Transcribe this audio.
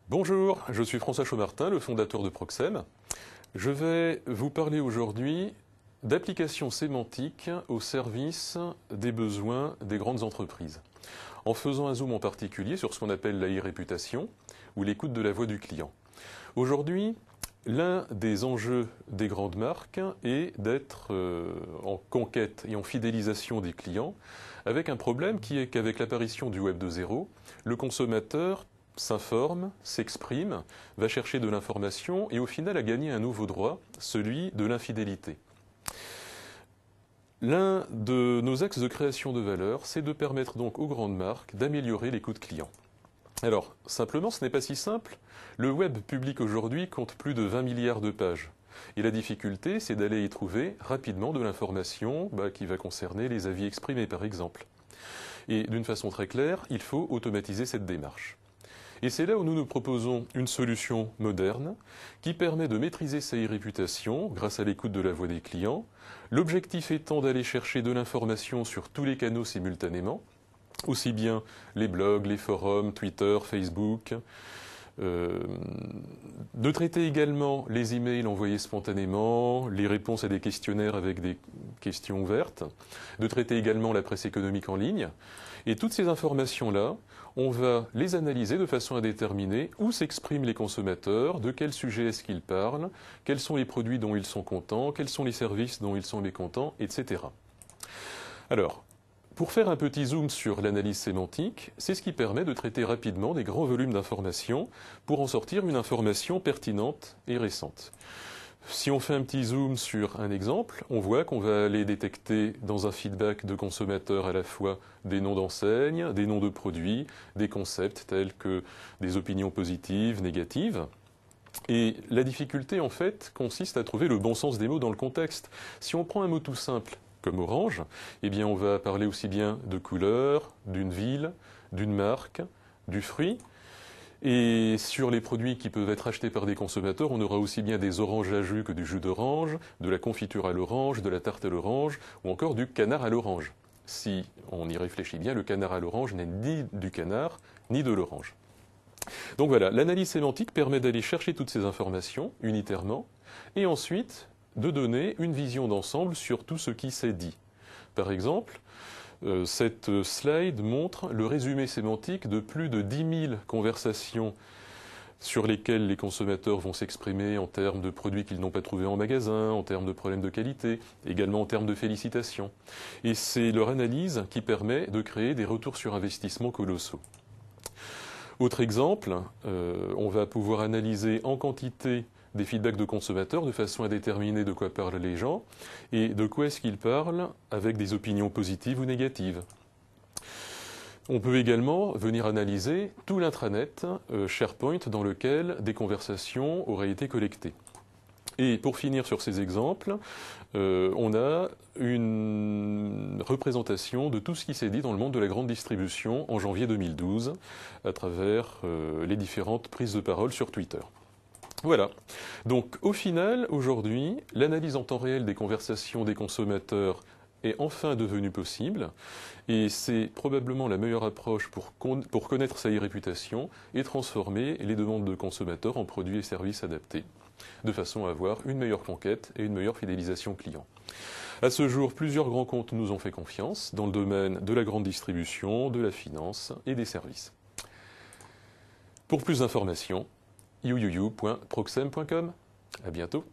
Bonjour, je suis François Chaumartin, le fondateur de Proxem. Je vais vous parler aujourd'hui d'applications sémantiques au service des besoins des grandes entreprises, en faisant un zoom en particulier sur ce qu'on appelle la e-réputation ou l'écoute de la voix du client. Aujourd'hui, l'un des enjeux des grandes marques est d'être en conquête et en fidélisation des clients, avec un problème qui est qu'avec l'apparition du Web 2.0, le consommateur s'informe, s'exprime, va chercher de l'information et au final a gagné un nouveau droit, celui de l'infidélité. L'un de nos axes de création de valeur, c'est de permettre donc aux grandes marques d'améliorer l'écoute client. Alors, simplement, ce n'est pas si simple. Le web public aujourd'hui compte plus de 20 milliards de pages. Et la difficulté, c'est d'aller y trouver rapidement de l'information qui va concerner les avis exprimés, par exemple. Et d'une façon très claire, il faut automatiser cette démarche. Et c'est là où nous nous proposons une solution moderne qui permet de maîtriser sa e-réputation grâce à l'écoute de la voix des clients, l'objectif étant d'aller chercher de l'information sur tous les canaux simultanément, aussi bien les blogs, les forums, Twitter, Facebook, de traiter également les emails envoyés spontanément, les réponses à des questionnaires avec des questions ouvertes, de traiter également la presse économique en ligne. Et toutes ces informations-là, on va les analyser de façon à déterminer où s'expriment les consommateurs, de quel sujet est-ce qu'ils parlent, quels sont les produits dont ils sont contents, quels sont les services dont ils sont mécontents, etc. Alors, pour faire un petit zoom sur l'analyse sémantique, c'est ce qui permet de traiter rapidement des grands volumes d'informations pour en sortir une information pertinente et récente. Si on fait un petit zoom sur un exemple, on voit qu'on va aller détecter dans un feedback de consommateurs à la fois des noms d'enseignes, des noms de produits, des concepts tels que des opinions positives, négatives. Et la difficulté, en fait, consiste à trouver le bon sens des mots dans le contexte. Si on prend un mot tout simple, comme orange, eh bien on va parler aussi bien de couleur, d'une ville, d'une marque, du fruit. Et sur les produits qui peuvent être achetés par des consommateurs, on aura aussi bien des oranges à jus que du jus d'orange, de la confiture à l'orange, de la tarte à l'orange, ou encore du canard à l'orange. Si on y réfléchit bien, le canard à l'orange n'est ni du canard, ni de l'orange. Donc voilà, l'analyse sémantique permet d'aller chercher toutes ces informations unitairement, et ensuite de donner une vision d'ensemble sur tout ce qui s'est dit. Par exemple, cette slide montre le résumé sémantique de plus de 10 000 conversations sur lesquelles les consommateurs vont s'exprimer en termes de produits qu'ils n'ont pas trouvés en magasin, en termes de problèmes de qualité, également en termes de félicitations. Et c'est leur analyse qui permet de créer des retours sur investissement colossaux. Autre exemple, on va pouvoir analyser en quantité des feedbacks de consommateurs de façon à déterminer de quoi parlent les gens et de quoi est-ce qu'ils parlent avec des opinions positives ou négatives. On peut également venir analyser tout l'intranet SharePoint dans lequel des conversations auraient été collectées. Et pour finir sur ces exemples, on a une représentation de tout ce qui s'est dit dans le monde de la grande distribution en janvier 2012 à travers les différentes prises de parole sur Twitter. Voilà. Donc au final, aujourd'hui, l'analyse en temps réel des conversations des consommateurs est enfin devenue possible et c'est probablement la meilleure approche pour connaître sa e-réputation et transformer les demandes de consommateurs en produits et services adaptés, de façon à avoir une meilleure conquête et une meilleure fidélisation client. À ce jour, plusieurs grands comptes nous ont fait confiance dans le domaine de la grande distribution, de la finance et des services. Pour plus d'informations, youyouyu.proxem.com. À bientôt.